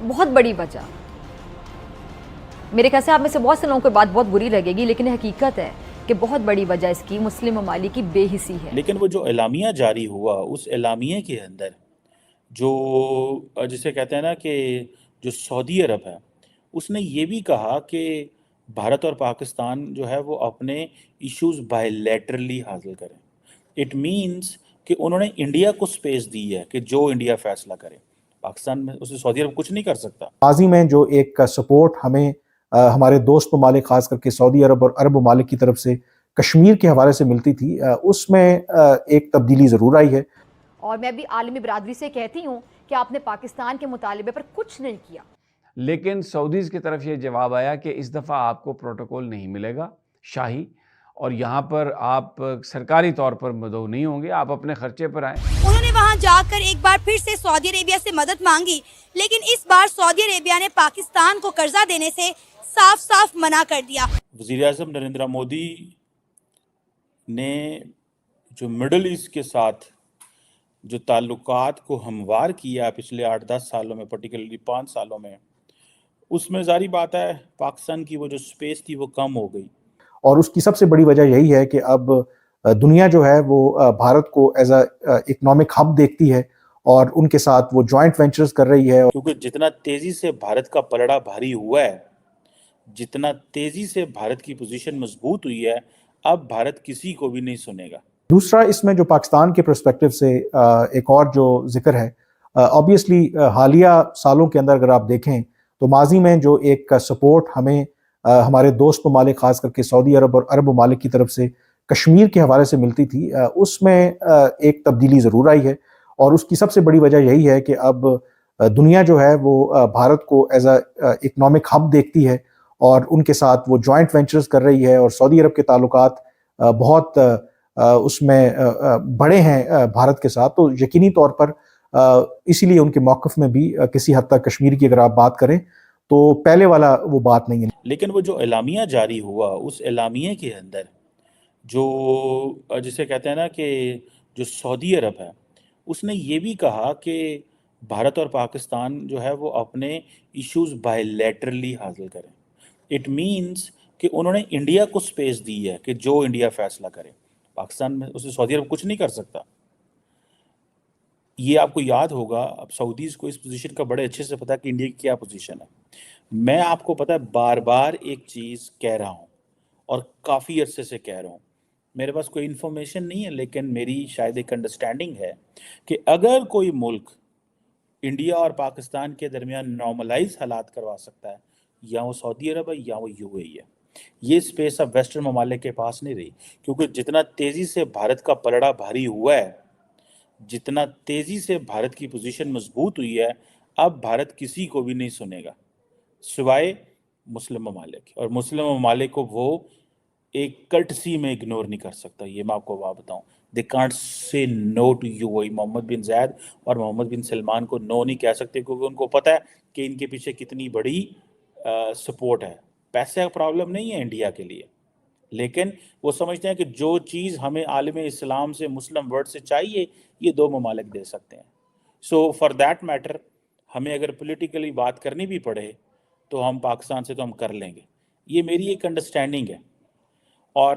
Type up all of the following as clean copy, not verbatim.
بہت بڑی وجہ، میرے خیال سے آپ میں سے بہت سے لوگوں کو بات بہت بری لگے گی، لیکن حقیقت ہے کہ بہت بڑی وجہ اس کی مسلم ممالک کی بے حسی ہے۔ لیکن وہ جو اعلامیہ جاری ہوا اس اعلامیہ کے اندر جو جسے کہتے ہیں نا کہ جو سعودی عرب ہے اس نے یہ بھی کہا کہ بھارت اور پاکستان جو ہے وہ اپنے ایشوز بائی لیٹرلی حاصل کریں۔ اٹ مینس کہ انہوں نے انڈیا کو سپیس دی ہے کہ جو انڈیا فیصلہ کرے، پاکستان میں اسے سعودی عرب کچھ نہیں کر سکتا۔ ماضی میں جو ایک سپورٹ ہمیں ہمارے دوست ممالک خاص کر کے سعودی عرب اور عرب ممالک کی طرف سے کشمیر کے حوالے سے ملتی تھی، اس میں ایک تبدیلی ضرور آئی ہے۔ اور میں بھی عالمی برادری سے کہتی ہوں کہ آپ نے پاکستان کے مطالبے پر کچھ نہیں کیا۔ لیکن سعودیز کی طرف یہ جواب آیا کہ اس دفعہ آپ کو پروٹوکول نہیں ملے گا شاہی، اور یہاں پر آپ سرکاری طور پر مدعو نہیں ہوں گے، آپ اپنے خرچے پر آئیں۔ انہوں نے وہاں جا کر ایک بار پھر سے سعودی عربیہ سے مدد مانگی، لیکن اس بار سعودی عربیہ نے پاکستان کو قرضہ دینے سے صاف صاف منع کر دیا۔ وزیر اعظم نریندر مودی نے جو مڈل ایسٹ کے ساتھ جو تعلقات کو ہموار کیا پچھلے 8-10 سالوں میں، پرٹیکولرلی 5 سالوں میں، اس میں ظاہری بات ہے پاکستان کی وہ جو سپیس تھی وہ کم ہو گئی۔ اور اس کی سب سے بڑی وجہ یہی ہے کہ اب دنیا جو ہے وہ بھارت کو ایز اے اکنامک ہب دیکھتی ہے اور ان کے ساتھ وہ جوائنٹ وینچرز کر رہی ہے۔ کیونکہ جتنا تیزی سے بھارت کا پلڑا بھاری ہوا ہے، جتنا تیزی سے بھارت کی پوزیشن مضبوط ہوئی ہے، اب بھارت کسی کو بھی نہیں سنے گا۔ دوسرا اس میں جو پاکستان کے پرسپیکٹو سے ایک اور جو ذکر ہے، آبویسلی حالیہ سالوں کے اندر اگر آپ دیکھیں تو ماضی میں جو ایک سپورٹ ہمیں ہمارے دوست ممالک خاص کر کے سعودی عرب اور عرب ممالک کی طرف سے کشمیر کے حوالے سے ملتی تھی، اس میں ایک تبدیلی ضرور آئی ہے، اور اس کی سب سے بڑی وجہ یہی ہے کہ اب دنیا جو ہے وہ بھارت کو ایز اے اکنامک ہب دیکھتی ہے اور ان کے ساتھ وہ جوائنٹ وینچرز کر رہی ہے، اور سعودی عرب کے تعلقات بہت اس میں بڑے ہیں بھارت کے ساتھ، تو یقینی طور پر اسی لیے ان کے موقف میں بھی کسی حد تک کشمیر کی اگر آپ بات کریں تو پہلے والا وہ بات نہیں ہے۔ لیکن وہ جو اعلامیہ جاری ہوا اس اعلامیہ کے اندر جو جسے کہتے ہیں نا کہ جو سعودی عرب ہے اس نے یہ بھی کہا کہ بھارت اور پاکستان جو ہے وہ اپنے ایشوز بائی لیٹرلی حاصل کریں۔ اٹ مینس کہ انہوں نے انڈیا کو سپیس دی ہے کہ جو انڈیا فیصلہ کرے، پاکستان میں اسے سعودی عرب کچھ نہیں کر سکتا۔ یہ آپ کو یاد ہوگا، اب سعودیز کو اس پوزیشن کا بڑے اچھے سے پتا کہ انڈیا کی کیا پوزیشن ہے۔ میں آپ کو پتا ہے بار بار ایک چیز کہہ رہا ہوں اور کافی عرصے سے کہہ رہا ہوں، میرے پاس کوئی انفارمیشن نہیں ہے لیکن میری شاید ایک انڈرسٹینڈنگ ہے کہ اگر کوئی ملک انڈیا اور پاکستان کے درمیان نارملائز حالات کروا سکتا ہے، یا وہ سعودی عرب ہے یا وہ یو اے ای ہے۔ یہ سپیس اب ویسٹرن ممالک کے پاس نہیں رہی، کیونکہ جتنا تیزی سے بھارت کا پلڑا بھاری ہوا ہے، جتنا تیزی سے بھارت کی پوزیشن مضبوط ہوئی ہے، اب بھارت کسی کو بھی نہیں سنے گا سوائے مسلم ممالک، اور مسلم ممالک کو وہ ایک کٹسی میں اگنور نہیں کر سکتا۔ یہ میں آپ کو بات بتاؤں، they can't say know to you اے ای۔ محمد بن زید اور محمد بن سلمان کو نو نہیں کہہ سکتے، کیونکہ ان کو پتہ ہے کہ ان کے پیچھے کتنی بڑی سپورٹ ہے۔ پیسے کا پرابلم نہیں ہے انڈیا کے لیے، لیکن وہ سمجھتے ہیں کہ جو چیز ہمیں عالم اسلام سے، مسلم ورلڈ سے چاہیے، یہ دو ممالک دے سکتے ہیں۔ سو فار دیٹ میٹر ہمیں اگر پولیٹیکلی بات کرنی بھی پڑے تو ہم پاکستان سے تو ہم کر لیں گے۔ یہ میری ایک انڈرسٹینڈنگ ہے۔ اور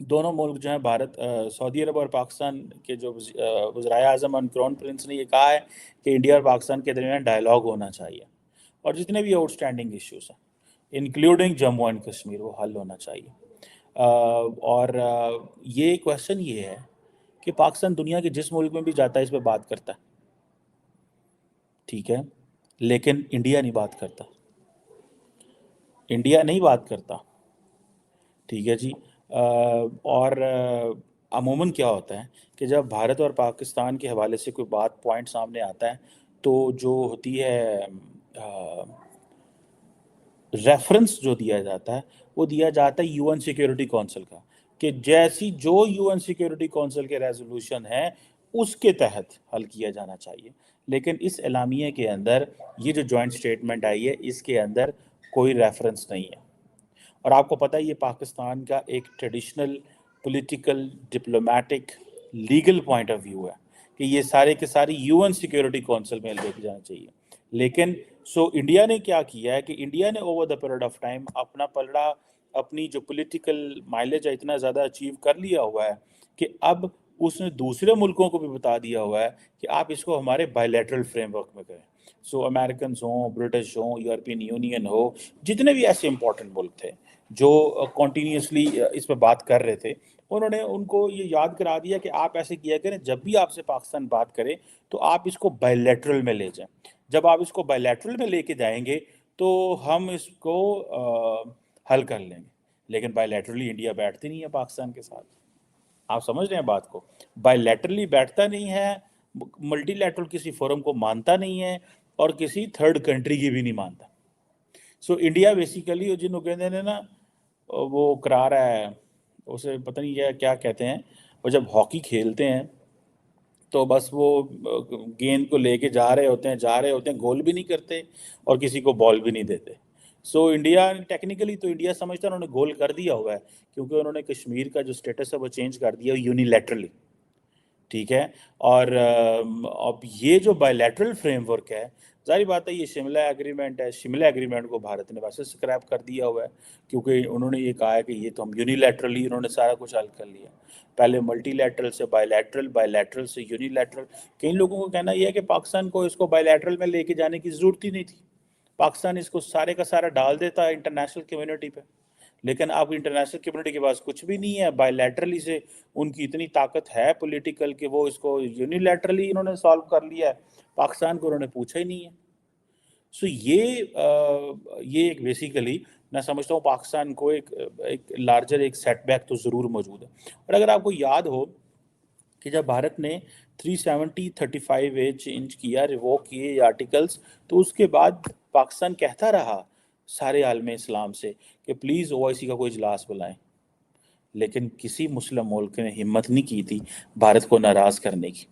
دونوں ملک جو ہیں بھارت، سعودی عرب اور پاکستان کے جو وزرائے اعظم اور کرون پرنس نے یہ کہا ہے کہ انڈیا اور پاکستان کے درمیان ڈائیلاگ ہونا چاہیے، اور جتنے بھی آؤٹ اسٹینڈنگ ایشوز ہیں انکلوڈنگ جموں اینڈ کشمیر وہ حل ہونا چاہیے۔ اور یہ کویشچن یہ ہے کہ پاکستان دنیا کے جس ملک میں بھی جاتا ہے اس پہ بات کرتا ہے، ٹھیک ہے، لیکن انڈیا نہیں بات کرتا، انڈیا نہیں بات کرتا، ٹھیک ہے جی۔ اور عموماً کیا ہوتا ہے کہ جب بھارت اور پاکستان کے حوالے سے کوئی بات پوائنٹ سامنے آتا ہے تو جو ہوتی ہے ریفرنس جو دیا جاتا ہے وہ دیا جاتا ہے یو این سیکیورٹی کونسل کا، کہ جیسی جو یو این سیکیورٹی کونسل کے ریزولوشن ہیں اس کے تحت حل کیا جانا چاہیے۔ لیکن اس اعلامیہ کے اندر یہ جو جوائنٹ سٹیٹمنٹ آئی ہے اس کے اندر کوئی ریفرنس نہیں ہے، اور آپ کو پتہ ہے یہ پاکستان کا ایک traditional political diplomatic legal point of view ہے کہ یہ سارے کے سارے یو این سیکیورٹی کونسل میں لے کے جانا چاہیے۔ لیکن سو انڈیا نے کیا کیا ہے کہ انڈیا نے over the period of time اپنا پلڑا، اپنی جو پولیٹیکل مائلیج ہے اتنا زیادہ اچیو کر لیا ہوا ہے کہ اب اس نے دوسرے ملکوں کو بھی بتا دیا ہوا ہے کہ آپ اس کو ہمارے بائی لیٹرل فریم ورک میں کریں. سو امریکنز ہوں، برٹش ہوں، یورپین یونین ہو، جتنے بھی ایسے امپورٹنٹ ملک تھے جو کنٹینیوسلی اس پہ بات کر رہے تھے، انہوں نے ان کو یہ یاد کرا دیا کہ آپ ایسے کیا کریں، جب بھی آپ سے پاکستان بات کرے تو آپ اس کو بائی لیٹرل میں لے جائیں. جب آپ اس کو بائی لیٹرل میں لے کے جائیں گے تو ہم اس کو حل کر لیں گے. لیکن بائی لیٹرلی انڈیا بیٹھتی نہیں ہے پاکستان کے ساتھ. آپ سمجھ رہے ہیں بات کو؟ بائی لیٹرلی بیٹھتا نہیں ہے، ملٹی لیٹرل کسی فورم کو مانتا نہیں ہے اور کسی تھرڈ کنٹری کی بھی نہیں مانتا. سو انڈیا بیسیکلی جن کو کہتے ہیں نا وہ کرا رہا ہے، اسے پتہ نہیں کیا کہتے ہیں، وہ جب ہاکی کھیلتے ہیں تو بس وہ گیند کو لے کے جا رہے ہوتے ہیں، گول بھی نہیں کرتے اور کسی کو بال بھی نہیں دیتے. سو انڈیا ٹیکنیکلی تو انڈیا سمجھتا ہے انہوں نے گول کر دیا ہوا ہے، کیونکہ انہوں نے کشمیر کا جو سٹیٹس ہے وہ چینج کر دیا یونیلیٹرلی. ٹھیک ہے. اور اب یہ جو بائی لیٹرل فریم ورک ہے، ظاہر بات ہے یہ شملہ ایگریمنٹ ہے. شملہ ایگریمنٹ کو بھارت نے ویسے سکریپ کر دیا ہوا ہے، کیونکہ انہوں نے یہ کہا ہے کہ یہ تو ہم یونیلیٹرلی انہوں نے سارا کچھ حل کر لیا. پہلے ملٹی لیٹرل سے بائی لیٹرل سے یونیلیٹرل. کئی لوگوں کو کہنا یہ ہے کہ پاکستان کو اس کو بائی لیٹرل میں لے کے جانے کی ضرورت ہی نہیں تھی. پاکستان اس کو سارے کا سارا ڈال دیتا ہے انٹرنیشنل کمیونٹی پہ. لیکن اب انٹرنیشنل کمیونٹی کے پاس کچھ بھی نہیں ہے. بائی لیٹرلی سے ان کی اتنی طاقت ہے پولیٹیکل کہ وہ اس کو یونیلیٹرلی انہوں نے سالو کر لیا ہے. پاکستان کو انہوں نے پوچھا ہی نہیں ہے. سو یہ ایک بیسیکلی میں سمجھتا ہوں پاکستان کو ایک لارجر ایک سیٹ بیک تو ضرور موجود ہے. اور اگر آپ کو یاد ہو کہ جب بھارت نے 370/35 چینج کیا، ریووک کیے آرٹیکلز، تو اس کے بعد پاکستان کہتا رہا سارے عالم اسلام سے کہ پلیز OIC کا کوئی اجلاس بلائیں. لیکن کسی مسلم ملک نے ہمت نہیں کی تھی بھارت کو ناراض کرنے کی.